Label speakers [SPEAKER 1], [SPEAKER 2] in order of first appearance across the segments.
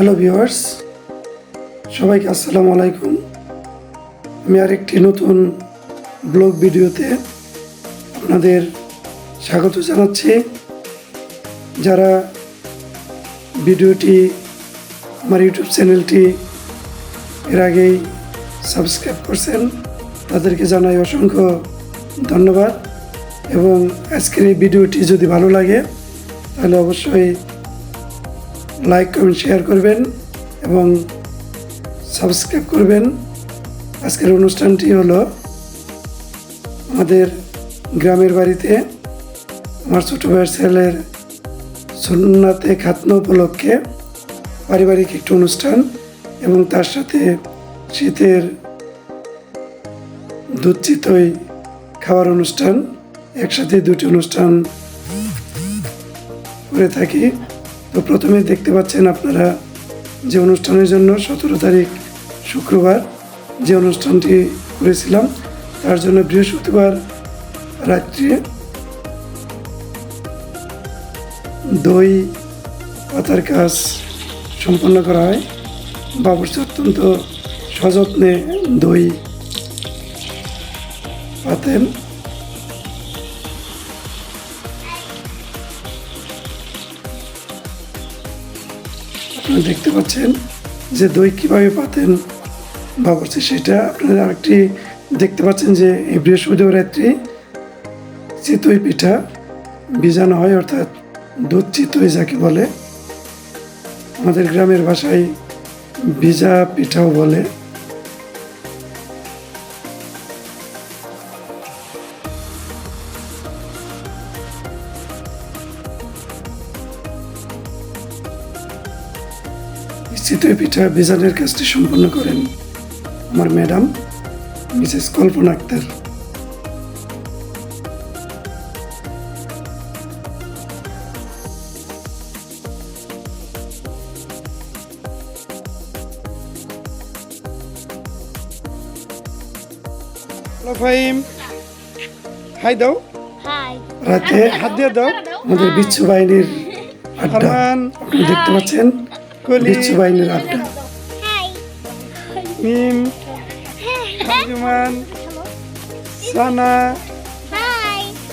[SPEAKER 1] Hello viewers, সবাইকে আসসালামু আলাইকুম। আমি আরেকটি নতুন ব্লগ ভিডিওতে আপনাদের স্বাগত জানাচ্ছি। যারা ভিডিওটি আমার ইউটিউব চ্যানেলটি এর আগেই সাবস্ক্রাইব করছেন তাদেরকে জানাই অসংখ্য ধন্যবাদ। এবং আজকের এই ভিডিওটি যদি ভালো লাগে তাহলে অবশ্যই লাইক কমেন্ট শেয়ার করবেন এবং সাবস্ক্রাইব করবেন। আজকের অনুষ্ঠানটি হলো আমাদের গ্রামের বাড়িতে আমার ছোটো ভাইয়ের ছেলের সুন্নাতে খাতনা উপলক্ষে পারিবারিক একটি অনুষ্ঠান এবং তার সাথে শীতের দুধ চিতই খাওয়ার অনুষ্ঠান, একসাথে দুটি অনুষ্ঠান করে থাকি। তো প্রথমে দেখতে পাচ্ছেন আপনারা যে অনুষ্ঠানের জন্য 17 তারিখ শুক্রবার যে অনুষ্ঠানটি করেছিলাম তার জন্য বৃহস্পতিবার রাত্রে দই পাতার কাজ সম্পন্ন করা হয়। বাবুর্চি অত্যন্ত সযত্নে দই পাতেন। আপনারা দেখতে পাচ্ছেন যে দই কীভাবে পাতেন বাবুর্চি, সেটা আপনারা আরেকটি দেখতে পাচ্ছেন যে এই বৃহস্পতিবার রাত্রি চিতই পিঠা ভিজানো হয়, অর্থাৎ দুধ চিতই যাকে বলে, আমাদের গ্রামের ভাষায় ভিজা পিঠাও বলে। চিতই পিঠা ভিজানোর কাজটি সম্পন্ন করেন আমার ম্যাডাম মিসেস কল্পনা আক্তার। হ্যালো ফাহিম, হাই দাও, রাতে হাত দিয়ে দাও। আমাদের বিচ্ছু বাহিনীর আড্ডা আপনি দেখতে পাচ্ছেন, বিচ্ছু বাহিনীর আড্ডা। মিম, আঞ্জুমান, সানা,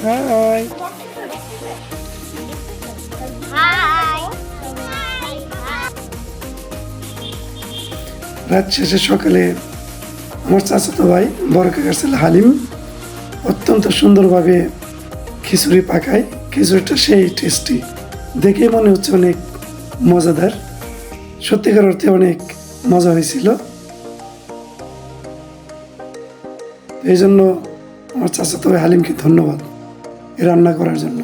[SPEAKER 1] হাই। রাত শেষে সকালে আমার চাচাতো ভাই বড় কাকার ছেলে হালিম অত্যন্ত সুন্দরভাবে খিচুড়ি পাকায়। খিচুড়িটা সেই টেস্টি, দেখেই মনে হচ্ছে অনেক মজাদার। সত্যিকার অর্থে অনেক মজা হয়েছিল। এই জন্য আমার চাচাতো ভাই হালিমকে ধন্যবাদ এ রান্না করার জন্য।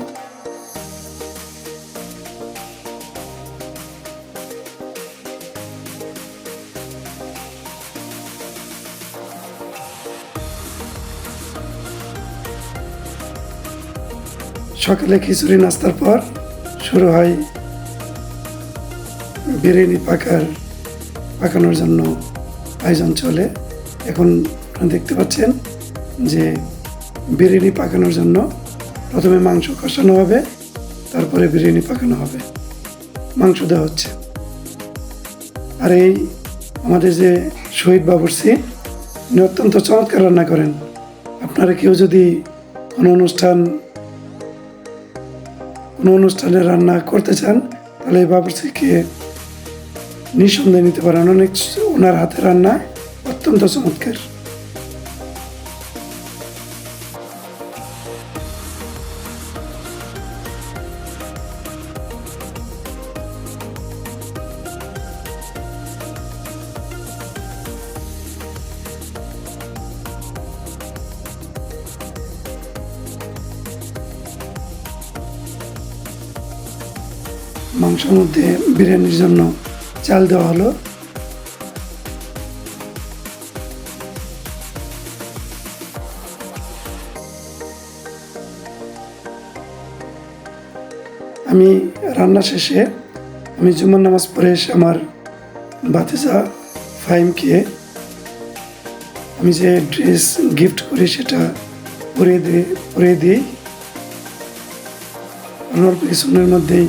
[SPEAKER 1] সকালে খিচুড়ি নাস্তার পর শুরু হয় বিরিয়ানি পাকানোর জন্য আয়োজন চলে। এখন দেখতে পাচ্ছেন যে বিরিয়ানি পাকানোর জন্য প্রথমে মাংস কষানো হবে, তারপরে বিরিয়ানি পাকানো হবে। মাংস দেওয়া হচ্ছে। আর এই আমাদের যে শহীদ বাবুর্চি, উনি অত্যন্ত চমৎকার রান্না করেন। আপনারা কেউ যদি কোনো অনুষ্ঠানে রান্না করতে চান তাহলে এই বাবুর্চিকে নিঃসন্দেহে নিতে পারেন। ওনার হাতে রান্না অত্যন্ত চমৎকার। মাংসের মধ্যে বিরিয়ানির জন্য চাল দেওয়া হলো। আমি রান্না শেষে আমি জুমার নামাজ পড়ে এসে আমার ভাতিজা ফাহিমকে আমি যে ড্রেস গিফট করি সেটা পরিয়ে দিই। অল্প কিছুক্ষণের মধ্যেই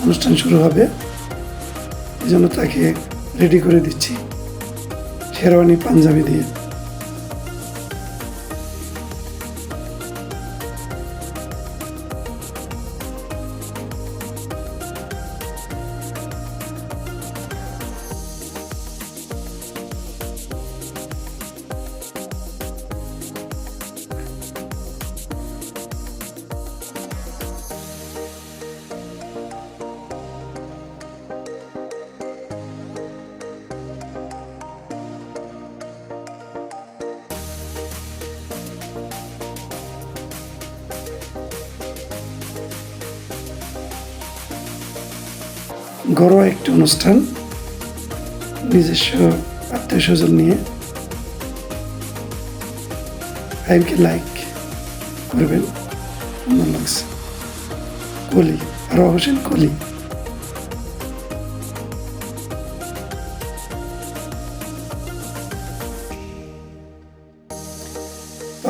[SPEAKER 1] অনুষ্ঠান শুরু হবে। এই জন্য তাকে রেডি করে দিচ্ছি শেরওয়ানি পাঞ্জাবি দিয়ে। ঘরোয়া একটি অনুষ্ঠান, নিজস্ব আত্মীয় স্বজন নিয়ে। টাইমকে লাইক করবেন, সুন্দর লাগছে। কলি, আরো হোসেন কলি।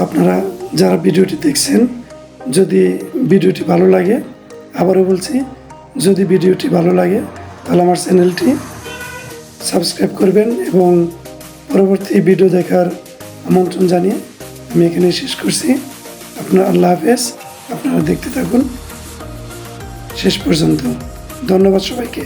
[SPEAKER 1] আপনারা যারা ভিডিওটি দেখছেন, যদি ভিডিওটি ভালো লাগে, আবারও বলছি, যদি ভিডিওটি ভালো লাগে তাহলে আমার চ্যানেলটি সাবস্ক্রাইব করবেন এবং পরবর্তী ভিডিও দেখার আমন্ত্রণ জানিয়ে আমি এখানে শেষ করছি। আপনার আল্লাহ হাফেজ। আপনারা দেখতে থাকুন শেষ পর্যন্ত। ধন্যবাদ সবাইকে।